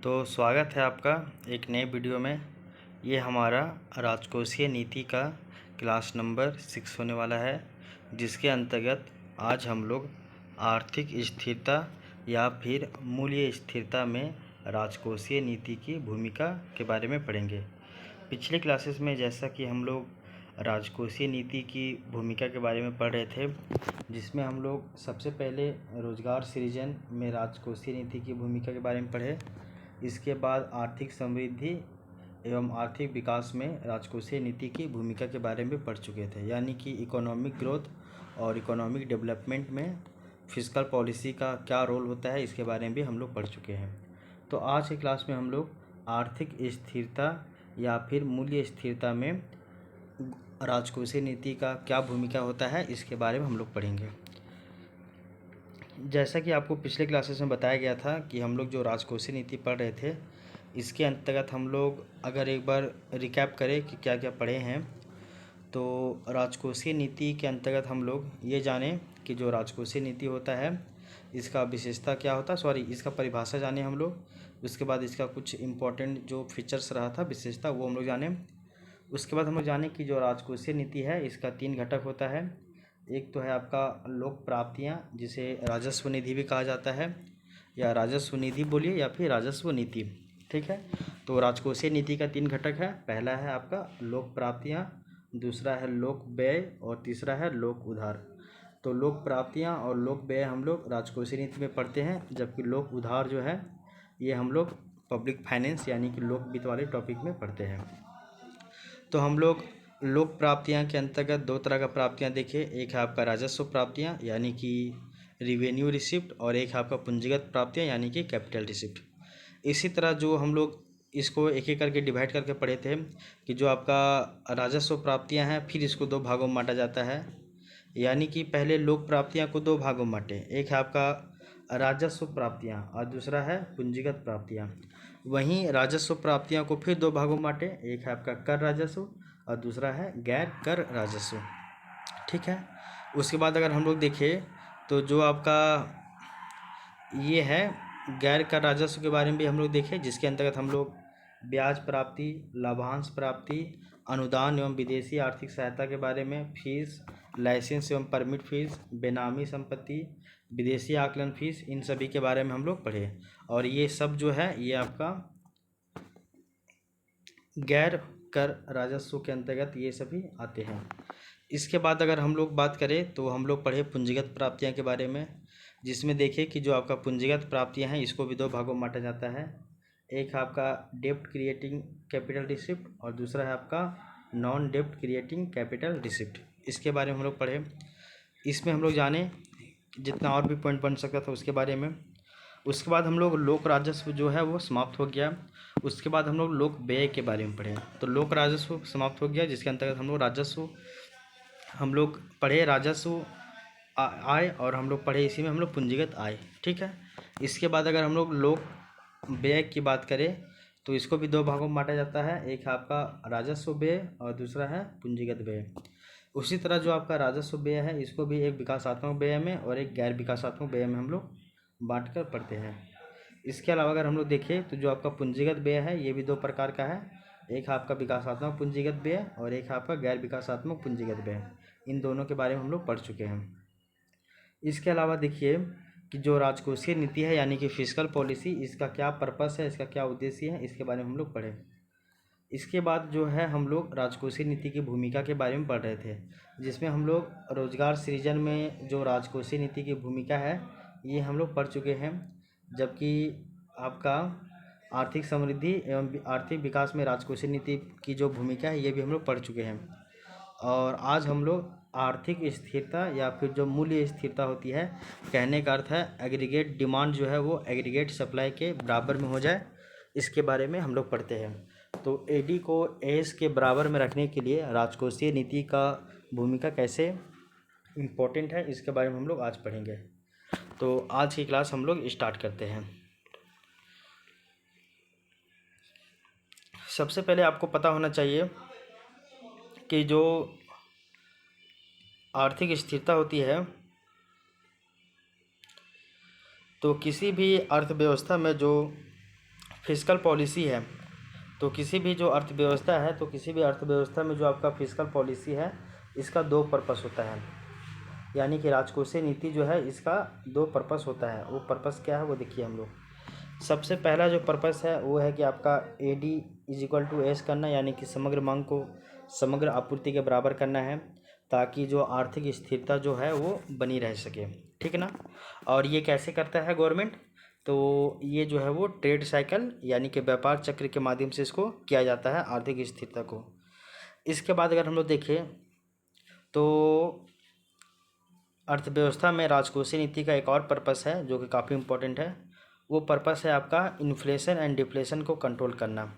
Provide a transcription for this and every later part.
तो स्वागत है आपका एक नए वीडियो में। ये हमारा राजकोषीय नीति का क्लास नंबर 6 होने वाला है, जिसके अंतर्गत आज हम लोग आर्थिक स्थिरता या फिर मूल्य स्थिरता में राजकोषीय नीति की भूमिका के बारे में पढ़ेंगे। पिछले क्लासेस में जैसा कि हम लोग राजकोषीय नीति की भूमिका के बारे में पढ़ रहे थे, जिसमें हम लोग सबसे पहले रोजगार सृजन में राजकोषीय नीति की भूमिका के बारे में पढ़े। इसके बाद आर्थिक समृद्धि एवं आर्थिक विकास में राजकोषीय नीति की भूमिका के बारे में पढ़ चुके थे, यानी कि इकोनॉमिक ग्रोथ और इकोनॉमिक डेवलपमेंट में फिस्कल पॉलिसी का क्या रोल होता है, इसके बारे में भी हम लोग पढ़ चुके हैं। तो आज की क्लास में हम लोग आर्थिक स्थिरता या फिर मूल्य स्थिरता में राजकोषीय नीति का क्या भूमिका होता है, इसके बारे में हम लोग पढ़ेंगे। जैसा कि आपको पिछले क्लासेस में बताया गया था कि हम लोग जो राजकोषीय नीति पढ़ रहे थे, इसके अंतर्गत हम लोग अगर एक बार रिकैप करें कि क्या क्या पढ़े हैं, तो राजकोषीय नीति के अंतर्गत हम लोग ये जानें कि जो राजकोषीय नीति होता है इसका विशेषता क्या होता है, इसका परिभाषा जाने हम लोग। उसके बाद इसका कुछ इम्पोर्टेंट जो फीचर्स रहा था, विशेषता, वो हम लोग जाने। उसके बाद हम लोग जाने कि जो राजकोषीय नीति है इसका 3 घटक होता है। एक तो है आपका लोक प्राप्तियाँ, जिसे राजस्व निधि भी कहा जाता है, या राजस्व निधि बोलिए या फिर राजस्व नीति, ठीक है। तो राजकोषीय नीति का 3 घटक है। पहला है आपका लोक प्राप्तियाँ, दूसरा है लोक व्यय और तीसरा है लोक उधार। तो लोक प्राप्तियाँ और लोक व्यय हम लोग राजकोषीय नीति में पढ़ते हैं, जबकि लोक उधार जो है ये हम लोग पब्लिक फाइनेंस यानी कि लोक वित्त वाले टॉपिक में पढ़ते हैं। तो हम लोग लोक प्राप्तियाँ के अंतर्गत 2 तरह का प्राप्तियाँ देखें। एक है आपका राजस्व प्राप्तियाँ यानी कि रिवेन्यू रिसिप्ट, और एक है आपका पूंजीगत प्राप्तियाँ यानी कि कैपिटल रिसिप्ट। इसी तरह जो हम लोग इसको एक एक करके डिवाइड करके पढ़े थे कि जो आपका राजस्व प्राप्तियाँ हैं, फिर इसको 2 भागों में बांटा जाता है। यानी कि पहले लोक प्राप्तियाँ को 2 भागों में बांटे, एक है आपका राजस्व प्राप्तियाँ और दूसरा है पूंजीगत प्राप्तियाँ। वहीं राजस्व प्राप्तियाँ को फिर 2 भागों में बांटे, एक है आपका कर राजस्व और दूसरा है गैर कर राजस्व, ठीक है। उसके बाद अगर हम लोग देखें तो जो आपका ये है गैर कर राजस्व के बारे में भी हम लोग देखें, जिसके अंतर्गत हम लोग ब्याज प्राप्ति, लाभांश प्राप्ति, अनुदान एवं विदेशी आर्थिक सहायता के बारे में, फीस, लाइसेंस एवं परमिट फीस, बेनामी संपत्ति, विदेशी आकलन फीस, इन सभी के बारे में हम लोग पढ़े। और ये सब जो है ये आपका गैर कर राजस्व के अंतर्गत ये सभी आते हैं। इसके बाद अगर हम लोग बात करें तो हम लोग पढ़े पूंजीगत प्राप्तियां के बारे में, जिसमें देखें कि जो आपका पूंजीगत प्राप्तियां हैं इसको भी 2 भागों में बांटा जाता है। एक है आपका डेप्ट क्रिएटिंग कैपिटल रिसिप्ट और दूसरा है आपका नॉन डेप्ट क्रिएटिंग कैपिटल रिसिप्ट। इसके बारे में हम लोग पढ़े। इसमें हम लोग जाने जितना और भी पॉइंट बन सकता था उसके बारे में। उसके बाद हम लोग लोक राजस्व जो है वो समाप्त हो गया। उसके बाद हम लोग लोक व्यय के बारे में पढ़े। तो लोक राजस्व समाप्त हो गया, जिसके अंतर्गत हम लोग पढ़े राजस्व आय, और हम लोग पढ़े इसी में हम लोग पूंजीगत आय, ठीक है। इसके बाद अगर हम लोग लोक व्यय की बात करें तो इसको भी 2 भागों में बांटा जाता है, एक है आपका राजस्व व्यय और दूसरा है पूंजीगत व्यय। उसी तरह जो आपका राजस्व व्यय है इसको भी एक विकासात्मक व्यय में और एक गैर विकासात्मक व्यय में हम लोग बांट कर पढ़ते हैं। इसके अलावा अगर हम लोग देखें तो जो आपका पूंजीगत व्यय है ये भी 2 प्रकार का है, एक है आपका विकासात्मक पूंजीगत व्यय और एक है आपका गैर विकासात्मक पूंजीगत व्यय। इन दोनों के बारे में हम लोग पढ़ चुके हैं। इसके अलावा देखिए कि जो राजकोषीय नीति है यानी कि फिस्कल पॉलिसी, इसका क्या पर्पस है, इसका क्या उद्देश्य है, इसके बारे में हम लोग पढ़े। इसके बाद जो है हम लोग राजकोषीय नीति की भूमिका के बारे में पढ़ रहे थे, जिसमें हम लोग रोजगार सृजन में जो राजकोषीय नीति की भूमिका है ये हम लोग पढ़ चुके हैं, जबकि आपका आर्थिक समृद्धि एवं आर्थिक विकास में राजकोषीय नीति की जो भूमिका है ये भी हम लोग पढ़ चुके हैं। और आज हम लोग आर्थिक स्थिरता या फिर जो मूल्य स्थिरता होती है, कहने का अर्थ है एग्रीगेट डिमांड जो है वो एग्रीगेट सप्लाई के बराबर में हो जाए, इसके बारे में हम लोग पढ़ते हैं। तो एडी को एस के बराबर में रखने के लिए राजकोषीय नीति का भूमिका कैसे इम्पोर्टेंट है, इसके बारे में हम लोग आज पढ़ेंगे। तो आज की क्लास हम लोग स्टार्ट करते हैं। सबसे पहले आपको पता होना चाहिए कि जो आर्थिक स्थिरता होती है, तो किसी भी अर्थव्यवस्था में जो फिस्कल पॉलिसी है, तो किसी भी जो अर्थव्यवस्था है, तो किसी भी अर्थव्यवस्था में जो आपका फिस्कल पॉलिसी है इसका दो पर्पस होता है। यानी कि राजकोषीय नीति जो है इसका दो पर्पस होता है। वो पर्पस क्या है वो देखिए हम लोग। सबसे पहला जो पर्पस है वो है कि आपका AD = S करना, यानी कि समग्र मांग को समग्र आपूर्ति के बराबर करना है, ताकि जो आर्थिक स्थिरता जो है वो बनी रह सके, ठीक है ना। और ये कैसे करता है गवर्नमेंट, तो ये जो है वो ट्रेड साइकिल यानी कि व्यापार चक्र के माध्यम से इसको किया जाता है आर्थिक स्थिरता को। इसके बाद अगर हम लोग देखें तो अर्थव्यवस्था में राजकोषीय नीति का एक और पर्पस है जो कि काफ़ी इम्पोर्टेंट है। वो पर्पस है आपका इन्फ्लेशन एंड डिफ्लेशन को कंट्रोल करना।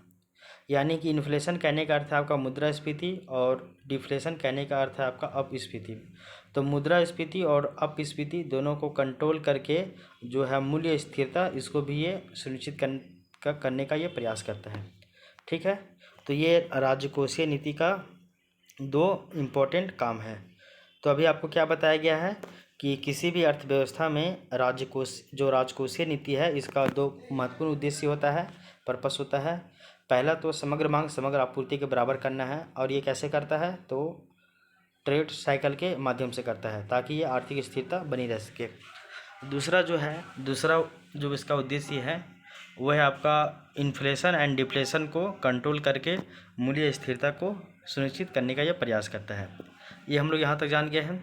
यानी कि इन्फ्लेशन कहने का अर्थ है आपका मुद्रास्फीति और डिफ्लेशन कहने का अर्थ है आपका अपस्फीति। तो मुद्रास्फीति और अपस्फीति दोनों को कंट्रोल करके जो है मूल्य स्थिरता, इसको भी ये सुनिश्चित करने का ये प्रयास करता है, ठीक है। तो ये राजकोषीय नीति का दो इम्पोर्टेंट काम है। तो अभी आपको क्या बताया गया है कि किसी भी अर्थव्यवस्था में राजकोषीय नीति है इसका दो महत्वपूर्ण उद्देश्य होता है, पर्पस होता है। पहला तो समग्र मांग समग्र आपूर्ति के बराबर करना है, और ये कैसे करता है, तो ट्रेड साइकिल के माध्यम से करता है ताकि ये आर्थिक स्थिरता बनी रह सके। दूसरा जो इसका उद्देश्य है वो है आपका इन्फ्लेशन एंड डिफ्लेशन को कंट्रोल करके मूल्य स्थिरता को सुनिश्चित करने का यह प्रयास करता है। ये हम लोग यहाँ तक जान गए हैं।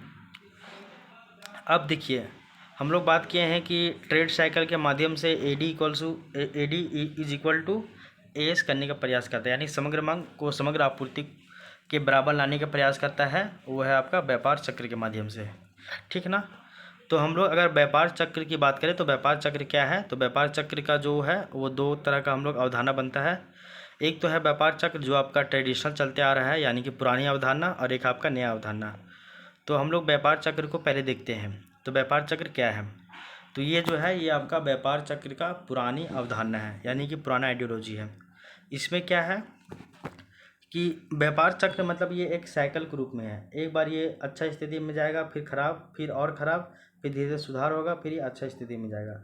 अब देखिए हम लोग बात किए हैं कि ट्रेड साइकिल के माध्यम से AD = S करने का प्रयास करता है, यानी समग्र मांग को समग्र आपूर्ति के बराबर लाने का प्रयास करता है। वो है आपका व्यापार चक्र के माध्यम से, ठीक है ना। तो हम लोग अगर व्यापार चक्र की बात करें तो व्यापार चक्र क्या है, तो व्यापार चक्र का जो है वो दो तरह का हम लोग अवधारणा बनता है। एक तो है व्यापार चक्र जो आपका ट्रेडिशनल चलते आ रहा है, यानी कि पुरानी अवधारणा, और एक आपका नया अवधारणा। तो हम लोग व्यापार चक्र को पहले देखते हैं। तो व्यापार चक्र क्या है, तो ये जो है ये आपका व्यापार चक्र का पुरानी अवधारणा है, यानी कि पुराना आइडियोलॉजी है। इसमें क्या है कि व्यापार चक्र मतलब ये एक साइकिल के रूप में है। एक बार ये अच्छा स्थिति में जाएगा, फिर खराब, फिर और ख़राब, फिर धीरे धीरे सुधार होगा, फिर ये अच्छा स्थिति में जाएगा।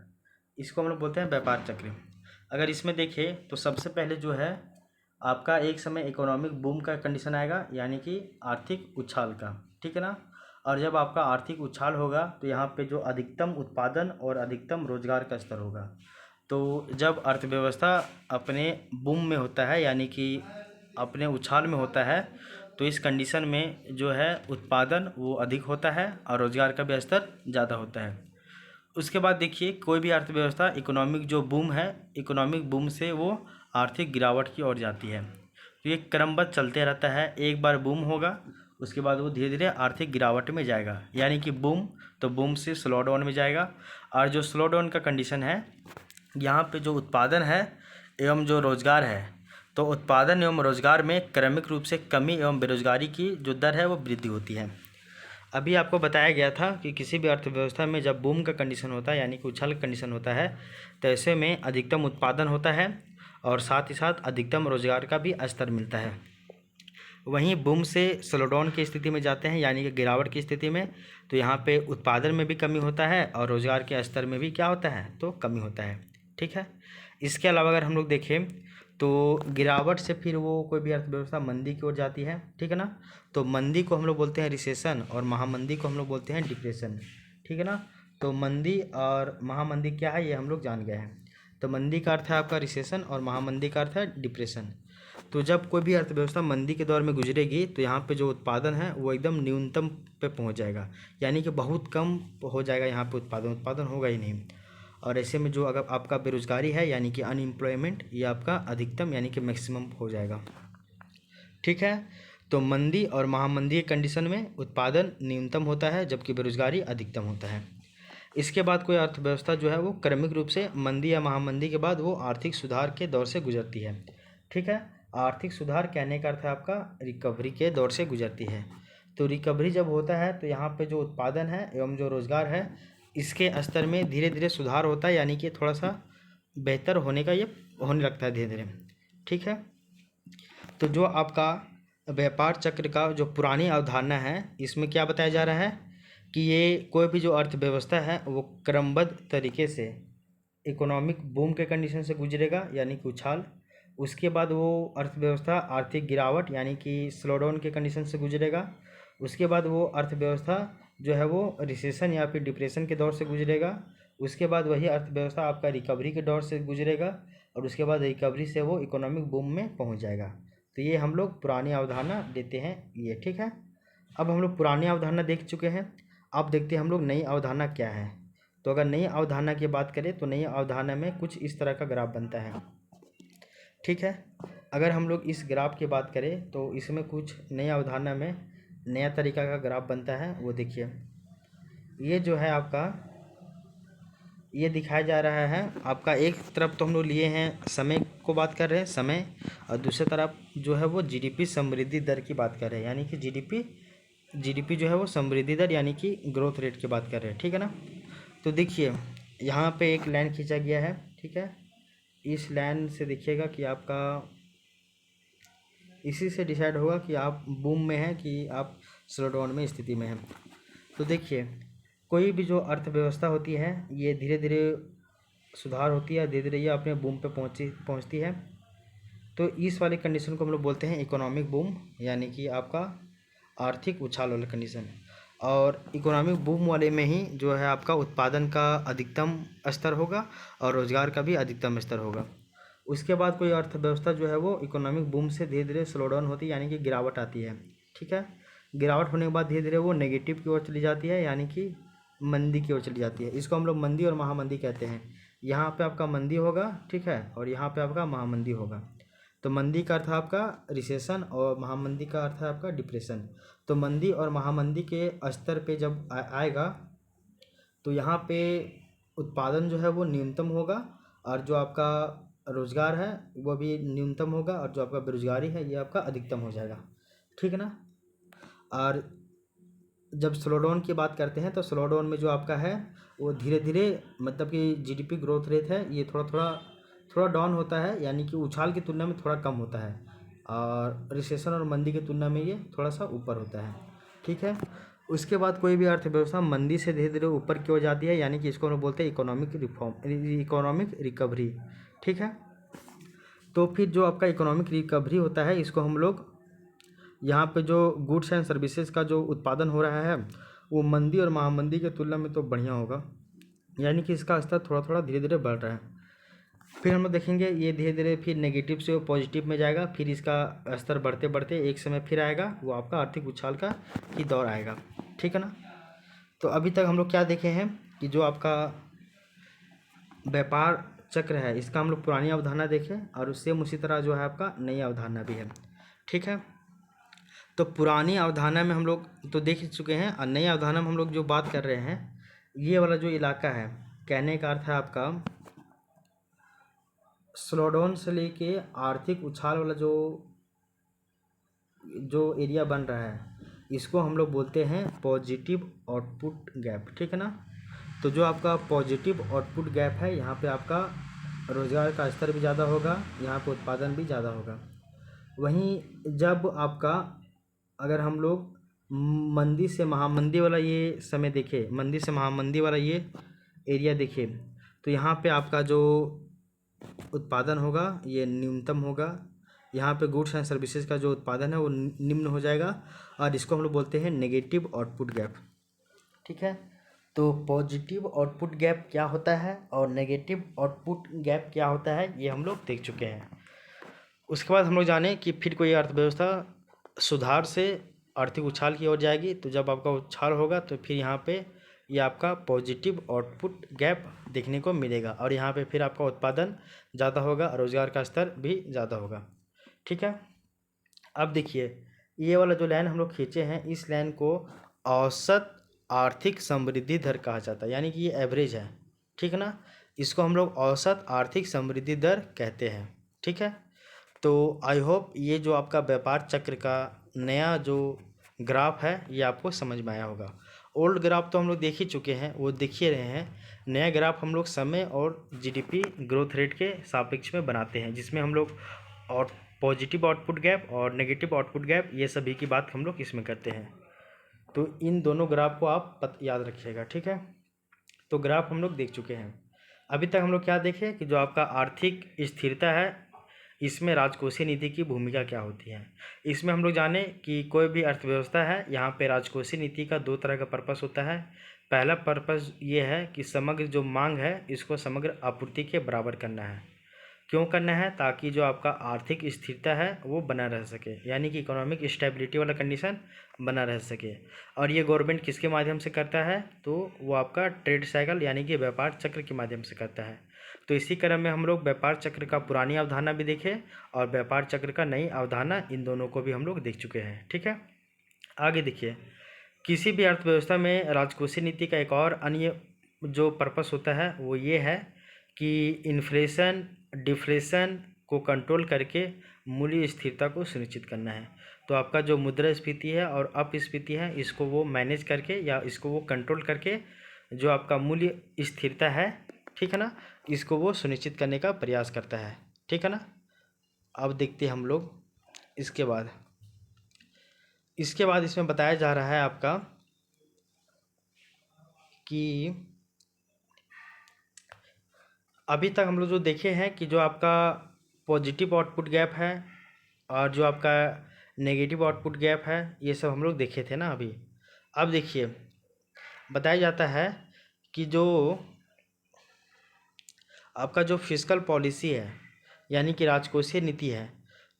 इसको हम लोग बोलते हैं व्यापार चक्र। अगर इसमें देखें तो सबसे पहले जो है आपका एक समय इकोनॉमिक बूम का कंडीशन आएगा, यानी कि आर्थिक उछाल का, ठीक है ना। और जब आपका आर्थिक उछाल होगा तो यहाँ पे जो अधिकतम उत्पादन और अधिकतम रोजगार का स्तर होगा। तो जब अर्थव्यवस्था अपने बूम में होता है, यानी कि अपने उछाल में होता है, तो इस कंडीशन में जो है उत्पादन वो अधिक होता है और रोजगार का भी स्तर ज़्यादा होता है। उसके बाद देखिए कोई भी अर्थव्यवस्था इकोनॉमिक जो बूम है, इकोनॉमिक बूम से वो आर्थिक गिरावट की ओर जाती है। तो ये क्रमबद्ध चलते रहता है। एक बार बूम होगा उसके बाद वो धीरे धीरे आर्थिक गिरावट में जाएगा, यानी कि बूम तो बूम से स्लो डाउन में जाएगा। और जो स्लो डाउन का कंडीशन है, यहाँ पे जो उत्पादन है एवं जो रोजगार है, तो उत्पादन एवं रोजगार में क्रमिक रूप से कमी एवं बेरोजगारी की जो दर है वो वृद्धि होती है। अभी आपको बताया गया था कि किसी भी अर्थव्यवस्था में जब बूम का कंडीशन होता है, यानी कि उछाल का कंडीशन होता है, तो ऐसे में अधिकतम उत्पादन होता है और साथ ही साथ अधिकतम रोजगार का भी स्तर मिलता है। वहीं बूम से स्लो डाउन की स्थिति में जाते हैं, यानी कि गिरावट की स्थिति में, तो यहाँ पे उत्पादन में भी कमी होता है और रोजगार के स्तर में भी क्या होता है, तो कमी होता है, ठीक है। इसके अलावा अगर हम लोग देखें तो गिरावट से फिर वो कोई भी अर्थव्यवस्था मंदी की ओर जाती है, ठीक है ना। तो मंदी को हम लोग बोलते हैं रिसेशन और महामंदी को हम लोग बोलते हैं डिप्रेशन, ठीक है ना। तो मंदी और महामंदी क्या है ये हम लोग जान गए हैं। तो मंदी का अर्थ है आपका रिसेशन और महामंदी का अर्थ है डिप्रेशन। तो जब कोई भी अर्थव्यवस्था मंदी के दौर में गुजरेगी तो यहाँ पे जो उत्पादन है वो एकदम न्यूनतम पे पहुँच जाएगा, यानी कि बहुत कम हो जाएगा यहाँ पे उत्पादन होगा ही नहीं। और ऐसे में जो अगर आपका बेरोजगारी है, यानी कि अनएम्प्लॉयमेंट, ये आपका अधिकतम यानी कि मैक्सिमम हो जाएगा, ठीक है। तो मंदी और महामंदी के कंडीशन में उत्पादन न्यूनतम होता है जबकि बेरोजगारी अधिकतम होता है। इसके बाद कोई अर्थव्यवस्था जो है वो क्रमिक रूप से मंदी या महामंदी के बाद वो आर्थिक सुधार के दौर से गुजरती है, ठीक है। आर्थिक सुधार कहने का अर्थ है आपका रिकवरी के दौर से गुजरती है। तो रिकवरी जब होता है तो यहाँ पे जो उत्पादन है एवं जो रोजगार है इसके स्तर में धीरे धीरे सुधार होता है, यानी कि थोड़ा सा बेहतर होने का ये होने लगता है धीरे धीरे, ठीक है। तो जो आपका व्यापार चक्र का जो पुरानी अवधारणा है इसमें क्या बताया जा रहा है कि ये कोई भी जो अर्थव्यवस्था है वो क्रमबद्ध तरीके से इकोनॉमिक बूम के कंडीशन से गुजरेगा यानी कि उछाल। उसके बाद वो अर्थव्यवस्था आर्थिक गिरावट यानी कि स्लो डाउन के कंडीशन से गुजरेगा। उसके बाद वो अर्थव्यवस्था जो है वो रिसेशन या फिर डिप्रेशन के दौर से गुजरेगा। उसके बाद वही अर्थव्यवस्था आपका रिकवरी के दौर से गुजरेगा और उसके बाद रिकवरी से वो इकोनॉमिक बूम में पहुंच जाएगा। तो ये हम लोग पुरानी अवधारणा देते हैं ये, ठीक है। अब हम लोग पुरानी अवधारणा देख चुके हैं, अब देखते हैं हम लोग नई अवधारणा क्या है। तो अगर नई अवधारणा की बात करें तो नई अवधारणा में कुछ इस तरह का ग्राफ बनता है, ठीक है। अगर हम लोग इस ग्राफ की बात करें तो इसमें कुछ नई अवधारणा में नया तरीका का ग्राफ बनता है। वो देखिए, ये जो है आपका, ये दिखाया जा रहा है आपका, एक तरफ तो हम लोग लिए हैं समय को बात कर रहे हैं समय, और दूसरी तरफ जो है वो जीडीपी समृद्धि दर की बात कर रहे हैं, यानी कि जीडीपी जो है वो समृद्धि दर यानी कि ग्रोथ रेट की बात कर रहे हैं, ठीक है ना। तो देखिए यहाँ पे एक लाइन खींचा गया है, ठीक है। इस लाइन से देखिएगा कि आपका इसी से डिसाइड होगा कि आप बूम में हैं कि आप स्लो डाउन में स्थिति में हैं। तो देखिए कोई भी जो अर्थव्यवस्था होती है ये धीरे धीरे सुधार होती है, धीरे धीरे ये अपने बूम पे पहुंचती है। तो इस वाले कंडीशन को हम लोग बोलते हैं इकोनॉमिक बूम, यानी कि आपका आर्थिक उछाल वाला कंडीशन। और इकोनॉमिक बूम वाले में ही जो है आपका उत्पादन का अधिकतम स्तर होगा और रोजगार का भी अधिकतम स्तर होगा। उसके बाद कोई अर्थव्यवस्था जो है वो इकोनॉमिक बूम से धीरे धीरे स्लो डाउन होती है, यानी कि गिरावट आती है, ठीक है। गिरावट होने के बाद धीरे धीरे वो नेगेटिव की ओर चली जाती है, यानी कि मंदी की ओर चली जाती है। इसको हम लोग मंदी और महामंदी कहते हैं। यहाँ पे आपका मंदी होगा, ठीक है, और यहाँ पे आपका महामंदी होगा। तो मंदी का अर्थ है आपका रिसेशन और महामंदी का अर्थ है आपका डिप्रेशन। तो मंदी और महामंदी के स्तर पे जब आएगा तो यहाँ पे उत्पादन जो है वो न्यूनतम होगा और जो आपका रोजगार है वो भी न्यूनतम होगा और जो आपका बेरोजगारी है ये आपका अधिकतम हो जाएगा, ठीक है ना। और जब स्लो डाउन की बात करते हैं तो स्लो डाउन में जो आपका है वो धीरे धीरे, मतलब कि जीडीपी ग्रोथ रेट है ये थोड़ा डाउन होता है, यानी कि उछाल की तुलना में थोड़ा कम होता है, और रिसेशन और मंदी की तुलना में ये थोड़ा सा ऊपर होता है, ठीक है। उसके बाद कोई भी अर्थव्यवस्था मंदी से धीरे धीरे ऊपर की ओर जाती है, यानी कि इसको हम लोग बोलते हैं इकोनॉमिक रिकवरी, ठीक है। तो फिर जो आपका इकोनॉमिक रिकवरी होता है इसको हम लोग यहाँ पे जो गुड्स एंड सर्विसेज का जो उत्पादन हो रहा है वो मंदी और महामंदी की तुलना में तो बढ़िया होगा, यानी कि इसका स्तर थोड़ा थोड़ा धीरे धीरे बढ़ रहा है। फिर हम लोग देखेंगे ये धीरे धीरे फिर नेगेटिव से वो पॉजिटिव में जाएगा, फिर इसका स्तर बढ़ते बढ़ते एक समय फिर आएगा वो आपका आर्थिक उछाल का ही दौर आएगा, ठीक है ना। तो अभी तक हम लोग क्या देखे हैं कि जो आपका व्यापार चक्र है इसका हम लोग पुरानी अवधारणा देखें और उससे उसी तरह जो है आपका नई अवधारणा भी है, ठीक है। तो पुरानी अवधारणा में हम लोग तो देख चुके हैं और नई अवधारणा में हम लोग जो बात कर रहे हैं ये वाला जो इलाका है, कहने का अर्थ है आपका स्लो डाउन से लेके आर्थिक उछाल वाला जो एरिया बन रहा है इसको हम लोग बोलते हैं पॉजिटिव आउटपुट गैप, ठीक है ना। तो जो आपका पॉजिटिव आउटपुट गैप है यहाँ पे आपका रोजगार का स्तर भी ज़्यादा होगा, यहाँ पे उत्पादन भी ज़्यादा होगा। वहीं जब आपका अगर हम लोग मंदी से महामंदी वाला ये समय देखें, मंदी से महामंदी वाला ये एरिया देखें, तो यहाँ पे आपका जो उत्पादन होगा ये न्यूनतम होगा, यहाँ पे गुड्स एंड सर्विसेज का जो उत्पादन है वो निम्न हो जाएगा और इसको हम लोग बोलते हैं नेगेटिव आउटपुट गैप, ठीक है। तो पॉजिटिव आउटपुट गैप क्या होता है और नेगेटिव आउटपुट गैप क्या होता है ये हम लोग देख चुके हैं। उसके बाद हम लोग जाने कि फिर कोई अर्थव्यवस्था सुधार से आर्थिक उछाल की ओर जाएगी, तो जब आपका उछाल होगा तो फिर यहाँ पे ये आपका पॉजिटिव आउटपुट गैप देखने को मिलेगा और यहाँ पे फिर आपका उत्पादन ज़्यादा होगा, रोजगार का स्तर भी ज़्यादा होगा, ठीक है। अब देखिए ये वाला जो लाइन हम लोग खींचे हैं इस लाइन को औसत आर्थिक समृद्धि दर कहा जाता है, यानी कि ये एवरेज है, ठीक है ना। इसको हम लोग औसत आर्थिक समृद्धि दर कहते हैं, ठीक है। तो आई होप ये जो आपका व्यापार चक्र का नया जो ग्राफ है ये आपको समझ में आया होगा। ओल्ड ग्राफ तो हम लोग देख ही चुके हैं, वो देख ही रहे हैं। नया ग्राफ हम लोग समय और जीडीपी ग्रोथ रेट के सापेक्ष में बनाते हैं, जिसमें हम लोग और पॉजिटिव आउटपुट गैप और नेगेटिव आउटपुट गैप ये सभी की बात हम लोग इसमें करते हैं। तो इन दोनों ग्राफ को आप याद रखिएगा, ठीक है। तो ग्राफ हम लोग देख चुके हैं। अभी तक हम लोग क्या देखे कि जो आपका आर्थिक स्थिरता है इसमें राजकोषीय नीति की भूमिका क्या होती है। इसमें हम लोग जाने कि कोई भी अर्थव्यवस्था है, यहाँ पे राजकोषीय नीति का दो तरह का पर्पस होता है। पहला पर्पस ये है कि समग्र जो मांग है इसको समग्र आपूर्ति के बराबर करना है। क्यों करना है? ताकि जो आपका आर्थिक स्थिरता है वो बना रह सके, यानी कि इकोनॉमिक स्टेबिलिटी वाला कंडीशन बना रह सके। और ये गवर्नमेंट किसके माध्यम से करता है? तो वो आपका ट्रेड साइकिल यानी कि व्यापार चक्र के माध्यम से करता है। तो इसी क्रम में हम लोग व्यापार चक्र का पुरानी अवधारणा भी देखे और व्यापार चक्र का नई अवधारणा, इन दोनों को भी हम लोग देख चुके हैं। ठीक है, आगे देखिए, किसी भी अर्थव्यवस्था में राजकोषीय नीति का एक और अन्य जो पर्पस होता है वो ये है कि इन्फ्लेशन डिफ्लेशन को कंट्रोल करके मूल्य स्थिरता को सुनिश्चित करना है। तो आपका जो मुद्रास्फीति है और अपस्फीति है इसको वो मैनेज करके या इसको वो कंट्रोल करके जो आपका मूल्य स्थिरता है, ठीक है ना, इसको वो सुनिश्चित करने का प्रयास करता है। ठीक है ना। अब देखते हैं हम लोग इसके बाद इसमें बताया जा रहा है आपका कि अभी तक हम लोग जो देखे हैं कि जो आपका पॉजिटिव आउटपुट गैप है और जो आपका नेगेटिव आउटपुट गैप है ये सब हम लोग देखे थे ना अभी। अब देखिए, बताया जाता है कि जो आपका जो फिस्कल पॉलिसी है यानी कि राजकोषीय नीति है,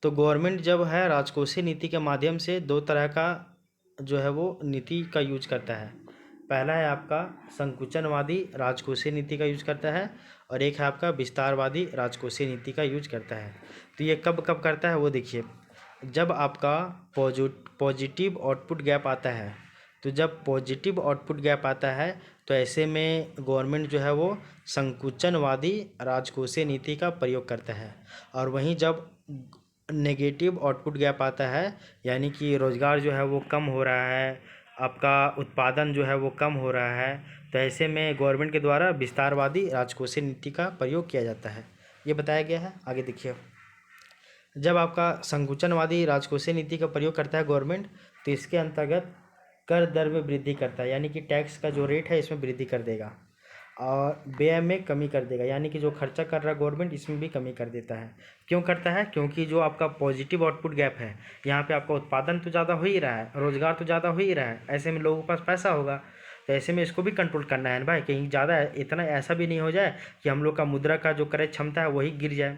तो गवर्नमेंट जब है राजकोषीय नीति के माध्यम से दो तरह का जो है वो नीति का यूज करता है। पहला है आपका संकुचनवादी राजकोषीय नीति का यूज करता है और एक है आपका विस्तारवादी राजकोषीय नीति का यूज करता है। तो ये कब कब करता है वो देखिए, जब आपका पॉजिटिव आउटपुट गैप आता है, तो जब पॉजिटिव आउटपुट गैप आता है तो ऐसे में गवर्नमेंट जो है वो संकुचनवादी राजकोषीय नीति का प्रयोग करता है। और वहीं जब नेगेटिव आउटपुट गैप आता है यानी कि रोज़गार जो है वो कम हो रहा है, आपका उत्पादन जो है वो कम हो रहा है, तो ऐसे में गवर्नमेंट के द्वारा विस्तारवादी राजकोषीय नीति का प्रयोग किया जाता है। ये बताया गया है। आगे देखिए, जब आपका संकुचनवादी राजकोषीय नीति का प्रयोग करता है गवर्नमेंट, तो इसके अंतर्गत कर दर में वृद्धि करता है, यानी कि टैक्स का जो रेट है इसमें वृद्धि कर देगा और व्यय में कमी कर देगा, यानी कि जो खर्चा कर रहा है गवर्नमेंट इसमें भी कमी कर देता है। क्यों करता है? क्योंकि जो आपका पॉजिटिव आउटपुट गैप है, यहाँ पे आपका उत्पादन तो ज़्यादा हो ही रहा है, रोज़गार तो ज़्यादा हो ही रहा है, ऐसे में लोगों के पास पैसा होगा, तो ऐसे में इसको भी कंट्रोल करना है भाई, कहीं ज़्यादा इतना ऐसा भी नहीं हो जाए कि हम लोग का मुद्रा का जो क्रय क्षमता है वही गिर जाए।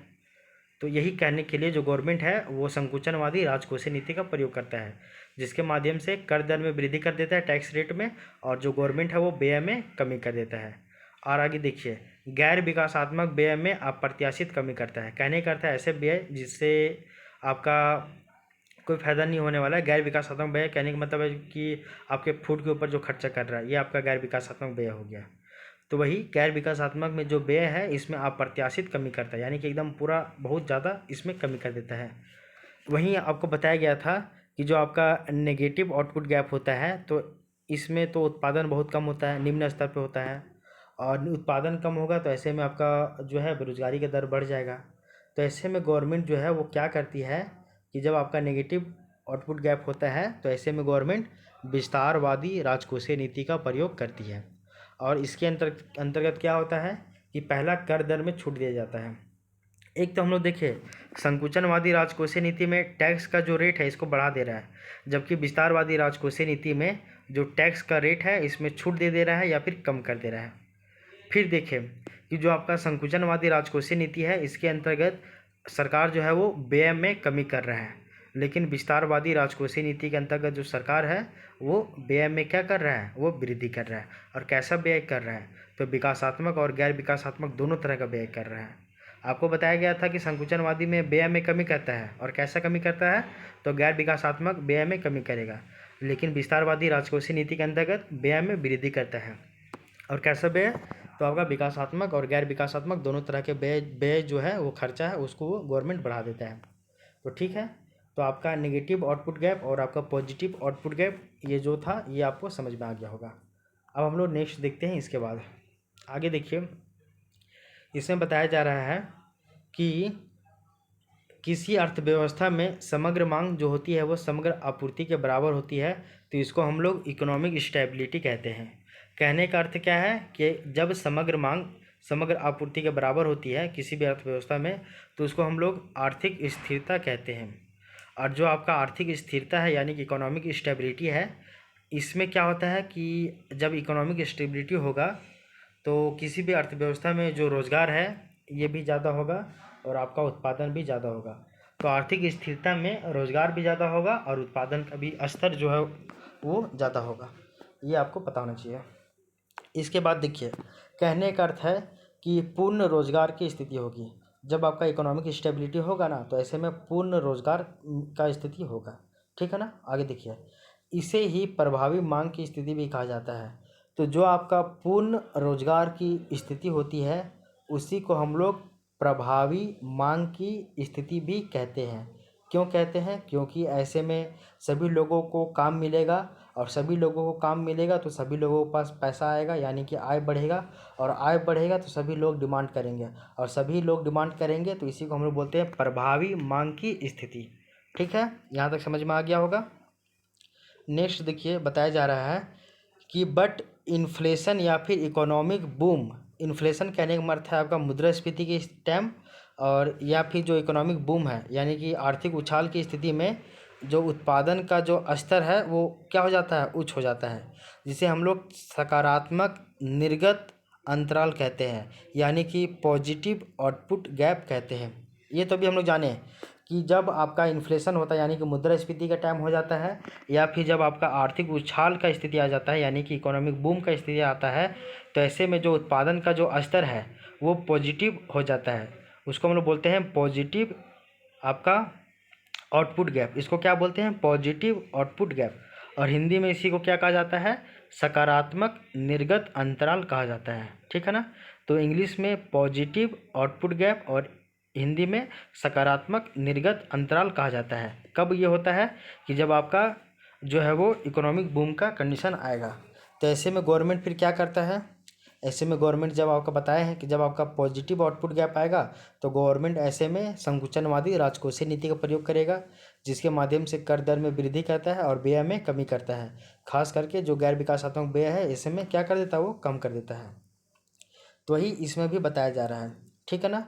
तो यही कहने के लिए जो गवर्नमेंट है वो संकुचनवादी राजकोषीय नीति का प्रयोग करता है, जिसके माध्यम से कर दर में वृद्धि कर देता है टैक्स रेट में, और जो गवर्नमेंट है वो व्यय में कमी कर देता है। और आगे देखिए, गैर विकासात्मक व्यय में अप्रत्याशित कमी करता है। कहने का अर्थ है ऐसे व्यय जिससे आपका कोई फायदा नहीं होने वाला है। गैर विकासात्मक व्यय कहने का मतलब है कि आपके फूड के ऊपर जो खर्चा कर रहा है ये आपका गैर विकासात्मक व्यय हो गया। तो वही गैर विकासात्मक में जो व्यय है इसमें अप्रत्याशित कमी करता है, यानी कि एकदम पूरा बहुत ज़्यादा इसमें कमी कर देता है। वहीं आपको बताया गया था कि जो आपका नेगेटिव आउटपुट गैप होता है तो इसमें तो उत्पादन बहुत कम होता है, निम्न स्तर पे होता है, और उत्पादन कम होगा तो ऐसे में आपका जो है बेरोजगारी का दर बढ़ जाएगा। तो ऐसे में गवर्नमेंट जो है वो क्या करती है कि जब आपका नेगेटिव आउटपुट गैप होता है तो ऐसे में गवर्नमेंट विस्तारवादी राजकोषीय नीति का प्रयोग करती है। और इसके अंतर्गत क्या होता है कि पहला कर दर में छूट दिया जाता है। एक तो हम लोग देखें संकुचनवादी राजकोषीय नीति में टैक्स का जो रेट है इसको बढ़ा दे रहा है, जबकि विस्तारवादी राजकोषीय नीति में जो टैक्स का रेट है इसमें छूट दे रहा है या फिर कम कर दे रहा है। फिर देखें कि जो आपका संकुचनवादी राजकोषीय नीति है इसके अंतर्गत सरकार जो है वो व्यय में कमी कर रहा है, लेकिन विस्तारवादी राजकोषीय नीति के अंतर्गत जो सरकार है वो व्यय में क्या कर रहा है, वो वृद्धि कर रहा है। और कैसा व्यय कर रहा है? तो विकासात्मक और गैर विकासात्मक दोनों तरह का व्यय कर रहा है। आपको बताया गया था कि संकुचनवादी में व्यय में कमी करता है, और कैसा कमी करता है? तो गैर विकासात्मक व्यय में कमी करेगा, लेकिन विस्तारवादी राजकोषीय नीति के अंतर्गत व्यय में वृद्धि करता है। और कैसा व्यय? तो आपका विकासात्मक और गैर विकासात्मक दोनों तरह के व्यय जो है वो खर्चा है उसको वो गवर्नमेंट बढ़ा देता है। तो ठीक है, तो आपका नेगेटिव आउटपुट गैप और आपका पॉजिटिव आउटपुट गैप ये जो था ये आपको समझ में आ गया होगा। अब हम लोग नेक्स्ट देखते हैं इसके बाद। आगे देखिए, इसमें बताया जा रहा है कि किसी अर्थव्यवस्था में समग्र मांग जो होती है वो समग्र आपूर्ति के बराबर होती है, तो इसको हम लोग इकोनॉमिक स्टेबिलिटी कहते हैं। कहने का अर्थ क्या है कि जब समग्र मांग समग्र आपूर्ति के बराबर होती है किसी भी अर्थव्यवस्था में, तो उसको हम लोग आर्थिक स्थिरता कहते हैं। और जो आपका आर्थिक स्थिरता है यानी कि इकोनॉमिक स्टेबिलिटी है, इसमें क्या होता है कि जब इकोनॉमिक स्टेबिलिटी होगा तो किसी भी अर्थव्यवस्था में जो रोज़गार है ये भी ज़्यादा होगा और आपका उत्पादन भी ज़्यादा होगा। तो आर्थिक स्थिरता में रोज़गार भी ज़्यादा होगा और उत्पादन का भी स्तर जो है वो ज़्यादा होगा, ये आपको पता होना चाहिए। इसके बाद देखिए, कहने का अर्थ है कि पूर्ण रोज़गार की स्थिति होगी। जब आपका इकोनॉमिक स्टेबिलिटी होगा ना, तो ऐसे में पूर्ण रोज़गार का स्थिति होगा, ठीक है ना। आगे देखिए, इसे ही प्रभावी मांग की स्थिति भी कहा जाता है। तो जो आपका पूर्ण रोज़गार की स्थिति होती है उसी को हम लोग प्रभावी मांग की स्थिति भी कहते हैं। क्यों कहते हैं? क्योंकि ऐसे में सभी लोगों को काम मिलेगा और सभी लोगों को काम मिलेगा तो सभी लोगों के पास पैसा आएगा, यानी कि आय बढ़ेगा, और आय बढ़ेगा तो सभी लोग डिमांड करेंगे, और सभी लोग डिमांड करेंगे तो इसी को हम लोग बोलते हैं प्रभावी मांग की स्थिति। ठीक है, यहाँ तक समझ में आ गया होगा। नेक्स्ट देखिए, बताया जा रहा है कि बट इन्फ्लेशन या फिर इकोनॉमिक बूम, इन्फ्लेशन कहने का मतलब है आपका मुद्रास्फीति की टाइम, और या फिर जो इकोनॉमिक बूम है यानी कि आर्थिक उछाल की स्थिति में जो उत्पादन का जो स्तर है वो क्या हो जाता है, उच्च हो जाता है, जिसे हम लोग सकारात्मक निर्गत अंतराल कहते हैं, यानी कि पॉजिटिव आउटपुट गैप कहते हैं। ये तो भी हम लोग जाने कि जब आपका इन्फ्लेशन होता है यानी कि मुद्रास्फीति का टाइम हो जाता है, या फिर जब आपका आर्थिक उछाल का स्थिति आ जाता है यानी कि इकोनॉमिक बूम का स्थिति आता है, तो ऐसे में जो उत्पादन का जो स्तर है वो पॉजिटिव हो जाता है। उसको हम लोग बोलते हैं पॉजिटिव आपका आउटपुट गैप। इसको क्या बोलते हैं? Positive output gap. और हिंदी में इसी को क्या कहा जाता है? सकारात्मक निर्गत अंतराल कहा जाता है, ठीक है ना। तो इंग्लिश में पॉजिटिव आउटपुट गैप और हिंदी में सकारात्मक निर्गत अंतराल कहा जाता है। कब ये होता है? कि जब आपका जो है वो इकोनॉमिक बूम का कंडीशन आएगा। तो ऐसे में गवर्नमेंट फिर क्या करता है? ऐसे में गवर्नमेंट जब आपका बताया है कि जब आपका पॉजिटिव आउटपुट गैप आएगा तो गवर्नमेंट ऐसे में संकुचनवादी राजकोषीय नीति का प्रयोग करेगा, जिसके माध्यम से कर दर में वृद्धि करता है और व्यय में कमी करता है। खास करके जो गैर विकासात्मक व्यय है ऐसे में क्या कर देता है? वो कम कर देता है। तो वही इसमें भी बताया जा रहा है, ठीक है ना,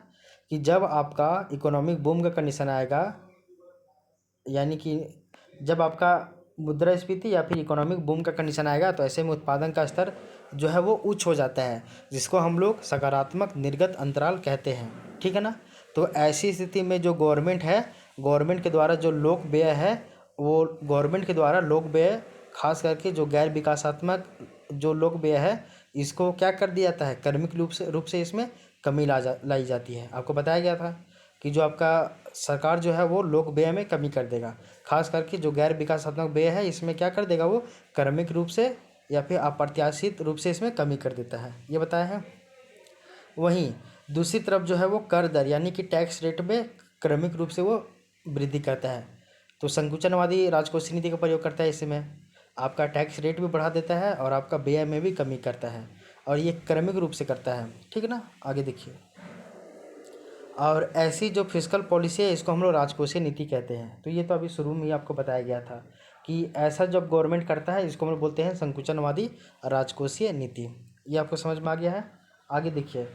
कि जब आपका इकोनॉमिक बूम का कंडीशन आएगा, यानी कि जब आपका मुद्रास्फीति या फिर इकोनॉमिक बूम का कंडीशन आएगा तो ऐसे में उत्पादन का स्तर जो है वो उच्च हो जाता है, जिसको हम लोग सकारात्मक निर्गत अंतराल कहते हैं, ठीक है ना। तो ऐसी स्थिति में जो गवर्नमेंट है, गवर्नमेंट के द्वारा जो लोक व्यय है, वो गवर्नमेंट के द्वारा लोक व्यय खास करके जो गैर विकासात्मक जो लोक व्यय है इसको क्या कर दिया जाता है? क्रमिक रूप से इसमें कमी लाई जाती है। आपको बताया गया था कि जो आपका सरकार जो है वो लोक व्यय में कमी कर देगा, खास करके जो गैर विकासात्मक व्यय है इसमें क्या कर देगा? वो क्रमिक रूप से या फिर अप्रत्याशित रूप से इसमें कमी कर देता है, ये बताया है। वहीं दूसरी तरफ जो है वो कर दर यानी कि टैक्स रेट में क्रमिक रूप से वो वृद्धि करता है। तो संकुचनवादी राजकोषीय नीति का प्रयोग करता है, इसमें आपका टैक्स रेट भी बढ़ा देता है और आपका व्यय में भी कमी करता है, और ये क्रमिक रूप से करता है, ठीक है ना। आगे देखिए, और ऐसी जो फिस्कल पॉलिसी है इसको हम लोग राजकोषीय नीति कहते हैं। तो ये तो अभी शुरू में ही आपको बताया गया था कि ऐसा जब गवर्नमेंट करता है इसको हम लोग बोलते हैं संकुचनवादी राजकोषीय नीति। ये आपको समझ में आ गया है। आगे देखिए,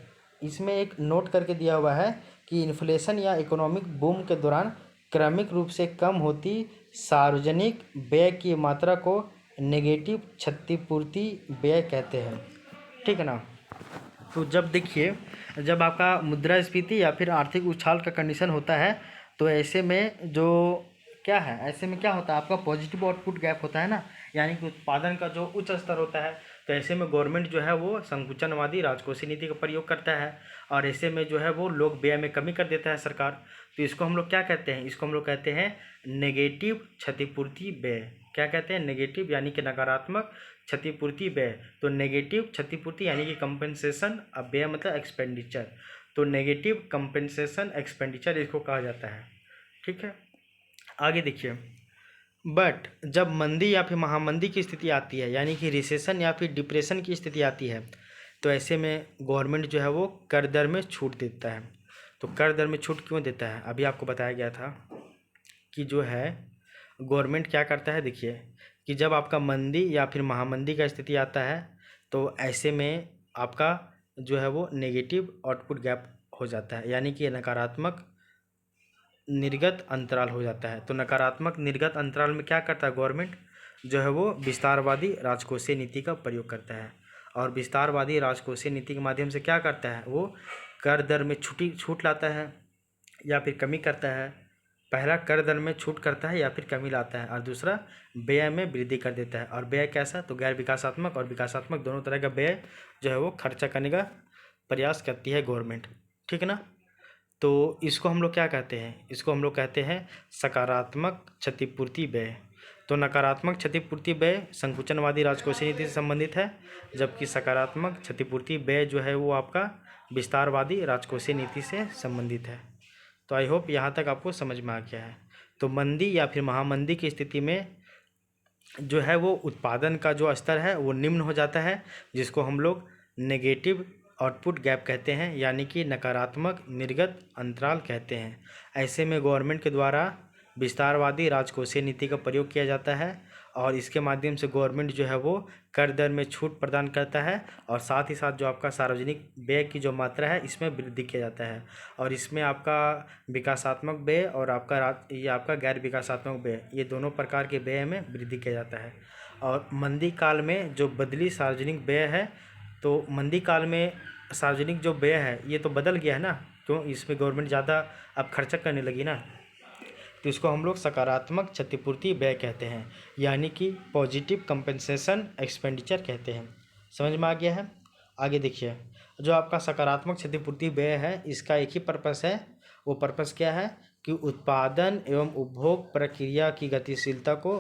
इसमें एक नोट करके दिया हुआ है कि इन्फ्लेशन या इकोनॉमिक बूम के दौरान क्रमिक रूप से कम होती सार्वजनिक व्यय की मात्रा को नेगेटिव क्षतिपूर्ति व्यय कहते हैं, ठीक है ना। तो जब देखिए, जब आपका मुद्रास्फीति या फिर आर्थिक उछाल का कंडीशन होता है तो ऐसे में जो क्या है, ऐसे में क्या होता है? आपका पॉजिटिव आउटपुट गैप होता है ना, यानी कि उत्पादन का जो उच्च स्तर होता है। तो ऐसे में गवर्नमेंट जो है वो संकुचनवादी राजकोषीय नीति का प्रयोग करता है, और ऐसे में जो है वो लोक व्यय में कमी कर देता है सरकार। तो इसको हम लोग क्या कहते हैं? इसको हम लोग कहते हैं नेगेटिव क्षतिपूर्ति व्यय। क्या कहते हैं? नेगेटिव यानी कि नकारात्मक, क्षतिपूर्ति व्यय। तो नेगेटिव क्षतिपूर्ति यानी कि कंपेंसेशन, अब व्यय मतलब एक्सपेंडिचर, तो नेगेटिव कंपेंसेशन एक्सपेंडिचर इसको कहा जाता है, ठीक है। आगे देखिए, बट जब मंदी या फिर महामंदी की स्थिति आती है यानी कि रिसेशन या फिर डिप्रेशन की स्थिति आती है, तो ऐसे में गवर्नमेंट जो है वो कर दर में छूट देता है। तो कर दर में छूट क्यों देता है? अभी आपको बताया गया था कि जो है गवर्नमेंट क्या करता है। देखिए कि जब आपका मंदी या फिर महामंदी का स्थिति आता है तो ऐसे में आपका जो है वो नेगेटिव आउटपुट गैप हो जाता है, यानी कि नकारात्मक निर्गत अंतराल हो जाता है। तो नकारात्मक निर्गत अंतराल में क्या करता है गवर्नमेंट, जो है वो विस्तारवादी राजकोषीय नीति का प्रयोग करता है। और विस्तारवादी राजकोषीय नीति के माध्यम से क्या करता है, वो कर दर में छूट लाता है या फिर कमी करता है। पहला कर दर में छूट करता है या फिर कमी लाता है, और दूसरा व्यय में वृद्धि कर देता है। और व्यय कैसा, तो गैर विकासात्मक और विकासात्मक दोनों तरह का व्यय जो है वो खर्चा करने का प्रयास करती है गवर्नमेंट, ठीक है ना। तो इसको हम लोग क्या कहते हैं, इसको हम लोग कहते हैं सकारात्मक क्षतिपूर्ति व्यय। तो नकारात्मक क्षतिपूर्ति व्यय संकुचनवादी राजकोषीय नीति से संबंधित है, जबकि सकारात्मक क्षतिपूर्ति व्यय जो है वो आपका विस्तारवादी राजकोषीय नीति से संबंधित है। तो आई होप यहाँ तक आपको समझ में आ गया है। तो मंदी या फिर महामंदी की स्थिति में जो है वो उत्पादन का जो स्तर है वो निम्न हो जाता है, जिसको हम लोग नेगेटिव आउटपुट गैप कहते हैं, यानी कि नकारात्मक निर्गत अंतराल कहते हैं। ऐसे में गवर्नमेंट के द्वारा विस्तारवादी राजकोषीय नीति का प्रयोग किया जाता है, और इसके माध्यम से गवर्नमेंट जो है वो कर दर में छूट प्रदान करता है, और साथ ही साथ जो आपका सार्वजनिक व्यय की जो मात्रा है इसमें वृद्धि किया जाता है। और इसमें आपका विकासात्मक व्यय और ये आपका गैर विकासात्मक व्यय, ये दोनों प्रकार के व्यय में वृद्धि किया जाता है। और मंदी काल में जो बदली सार्वजनिक व्यय है, तो मंदी काल में सार्वजनिक जो व्यय है ये तो बदल गया है ना, क्यों, इसमें गवर्नमेंट ज़्यादा अब खर्चा करने लगी ना, तो इसको हम लोग सकारात्मक क्षतिपूर्ति व्यय कहते हैं, यानी कि पॉजिटिव कंपेंसेशन एक्सपेंडिचर कहते हैं। समझ में आ गया है। आगे देखिए, जो आपका सकारात्मक क्षतिपूर्ति व्यय है इसका एक ही पर्पस है, वो पर्पस क्या है कि उत्पादन एवं उपभोग प्रक्रिया की गतिशीलता को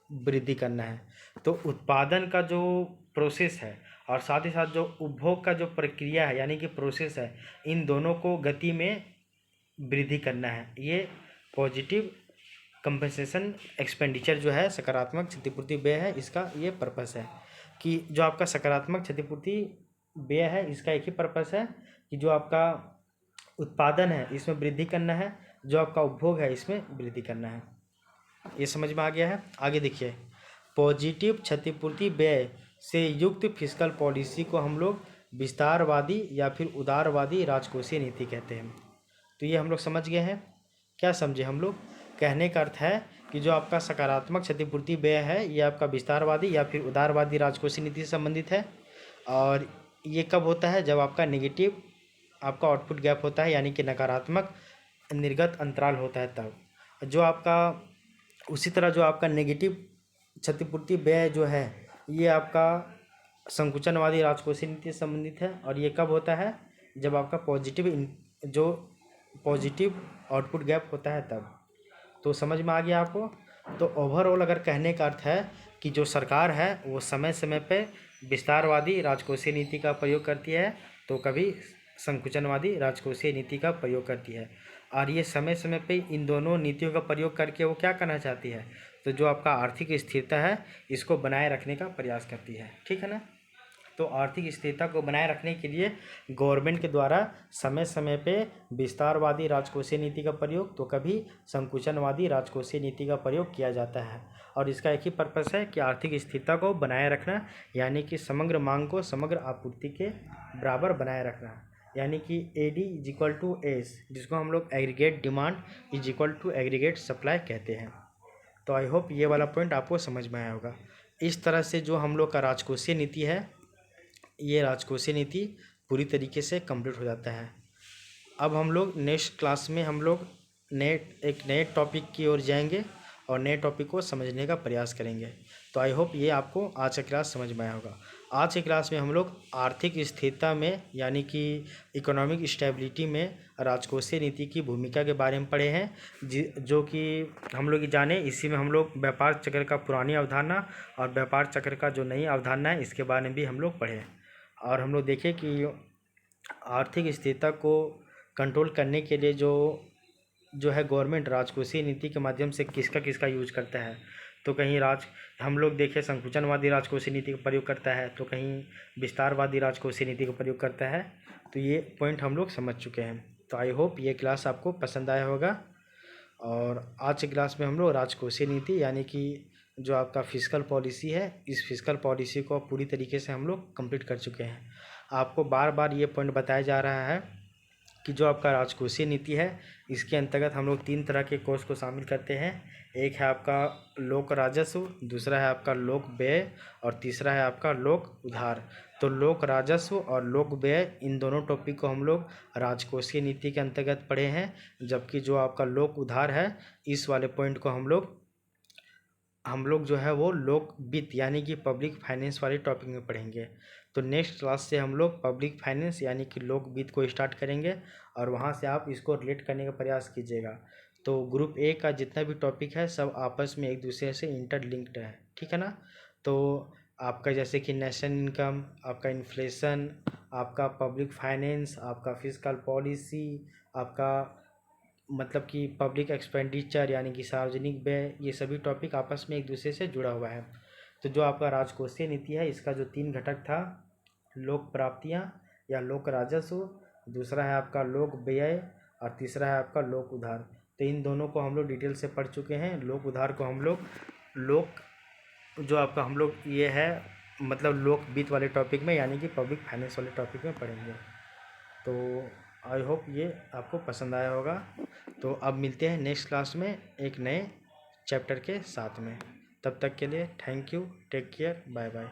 वृद्धि करना है। तो उत्पादन का जो प्रोसेस है और साथ ही साथ जो उपभोग का जो प्रक्रिया है यानी कि प्रोसेस है, इन दोनों को गति में वृद्धि करना है। ये पॉजिटिव कंपनसेशन एक्सपेंडिचर जो है सकारात्मक क्षतिपूर्ति व्यय है, इसका ये पर्पस है कि जो आपका सकारात्मक क्षतिपूर्ति व्यय है इसका एक ही पर्पस है कि जो आपका उत्पादन है इसमें वृद्धि करना है, जो आपका उपभोग है इसमें वृद्धि करना है। ये समझ में आ गया है। आगे देखिए, पॉजिटिव क्षतिपूर्ति व्यय से युक्त फिस्कल पॉलिसी को हम लोग विस्तारवादी या फिर उदारवादी राजकोषीय नीति कहते हैं। तो ये हम लोग समझ गए हैं। क्या समझे हम लोग, कहने का अर्थ है कि जो आपका सकारात्मक क्षतिपूर्ति व्यय है ये आपका विस्तारवादी या फिर उदारवादी राजकोषीय नीति से संबंधित है। और ये कब होता है, जब आपका नेगेटिव आपका आउटपुट गैप होता है, यानी कि नकारात्मक निर्गत अंतराल होता है तब। जो आपका उसी तरह जो आपका नेगेटिव क्षतिपूर्ति व्यय जो है ये आपका संकुचनवादी राजकोषीय नीति से संबंधित है। और ये कब होता है, जब आपका पॉजिटिव आउटपुट गैप होता है तब। तो समझ में आ गया आपको। तो ओवरऑल अगर कहने का अर्थ है कि जो सरकार है वो समय समय पे विस्तारवादी राजकोषीय नीति का प्रयोग करती है, तो कभी संकुचनवादी राजकोषीय नीति का प्रयोग करती है। और ये समय समय पे इन दोनों नीतियों का प्रयोग करके वो क्या करना चाहती है, तो जो आपका आर्थिक स्थिरता है इसको बनाए रखने का प्रयास करती है, ठीक है ना। तो आर्थिक स्थिरता को बनाए रखने के लिए गवर्नमेंट के द्वारा समय समय पे विस्तारवादी राजकोषीय नीति का प्रयोग, तो कभी संकुचनवादी राजकोषीय नीति का प्रयोग किया जाता है। और इसका एक ही पर्पस है कि आर्थिक स्थिरता को बनाए रखना, यानी कि समग्र मांग को समग्र आपूर्ति के बराबर बनाए रखना, यानी कि AD = S, जिसको हम लोग एग्रीगेट डिमांड = एग्रीगेट सप्लाई कहते हैं। तो आई होप ये वाला पॉइंट आपको समझ में आया होगा। इस तरह से जो हम लोग का राजकोषीय नीति है, ये राजकोषीय नीति पूरी तरीके से कंप्लीट हो जाता है। अब हम लोग नेक्स्ट क्लास में हम लोग एक नए टॉपिक की ओर जाएंगे और नए टॉपिक को समझने का प्रयास करेंगे। तो आई होप ये आपको आज का क्लास समझ में आया होगा। आज के क्लास में हम लोग आर्थिक स्थिरता में यानी कि इकोनॉमिक स्टेबिलिटी में राजकोषीय नीति की भूमिका के बारे में पढ़े हैं, जो कि हम लोग जाने। इसी में हम लोग व्यापार चक्र का पुरानी अवधारणा और व्यापार चक्र का जो नई अवधारणा है इसके बारे में भी हम लोग पढ़े। और हम लोग देखें कि आर्थिक स्थिरता को कंट्रोल करने के लिए जो है गवर्नमेंट राजकोषीय नीति के माध्यम से किसका यूज करता है। तो कहीं हम लोग देखें संकुचनवादी राजकोषीय नीति का प्रयोग करता है, तो कहीं विस्तारवादी राजकोषीय नीति का प्रयोग करता है। तो ये पॉइंट हम लोग समझ चुके हैं। तो आई होप ये क्लास आपको पसंद आया होगा। और आज के क्लास में हम लोग राजकोषीय नीति यानी कि जो आपका फिस्कल पॉलिसी है, इस फिस्कल पॉलिसी को पूरी तरीके से हम लोग कंप्लीट कर चुके हैं। आपको बार बार ये पॉइंट बताया जा रहा है कि जो आपका राजकोषीय नीति है, इसके अंतर्गत हम लोग 3 तरह के कोष को शामिल करते हैं। एक है आपका लोक राजस्व, दूसरा है आपका लोक व्यय और तीसरा है आपका लोक उधार। तो लोक राजस्व और लोक व्यय, इन दोनों टॉपिक को हम लोग राजकोषीय नीति के अंतर्गत पढ़े हैं, जबकि जो आपका लोक उधार है, इस वाले पॉइंट को हम लोग जो है वो लोक वित्त यानी कि पब्लिक फाइनेंस वाले टॉपिक में पढ़ेंगे। तो नेक्स्ट क्लास से हम लोग पब्लिक फाइनेंस यानी कि लोक वित्त को स्टार्ट करेंगे और वहाँ से आप इसको रिलेट करने का प्रयास कीजिएगा। तो ग्रुप ए का जितना भी टॉपिक है सब आपस में एक दूसरे से इंटरलिंक्ड है, ठीक है ना। तो आपका जैसे कि नेशनल इनकम, आपका इन्फ्लेशन, आपका पब्लिक फाइनेंस, आपका फिस्कल पॉलिसी, आपका मतलब कि पब्लिक एक्सपेंडिचर यानी कि सार्वजनिक व्यय, ये सभी टॉपिक आपस में एक दूसरे से जुड़ा हुआ है। तो जो आपका राजकोषीय नीति है, इसका जो 3 घटक था, लोक प्राप्तियाँ या लोक राजस्व, दूसरा है आपका लोक व्यय और तीसरा है आपका लोक उधार। तो इन दोनों को हम लोग डिटेल से पढ़ चुके हैं। लोक उधार को हम लोग जो आपका हम लोग ये है मतलब लोक वित्त वाले टॉपिक में यानी कि पब्लिक फाइनेंस वाले टॉपिक में पढ़ेंगे। तो आई होप ये आपको पसंद आया होगा। तो अब मिलते हैं नेक्स्ट क्लास में एक नए चैप्टर के साथ में। तब तक के लिए thank you, take care, bye bye.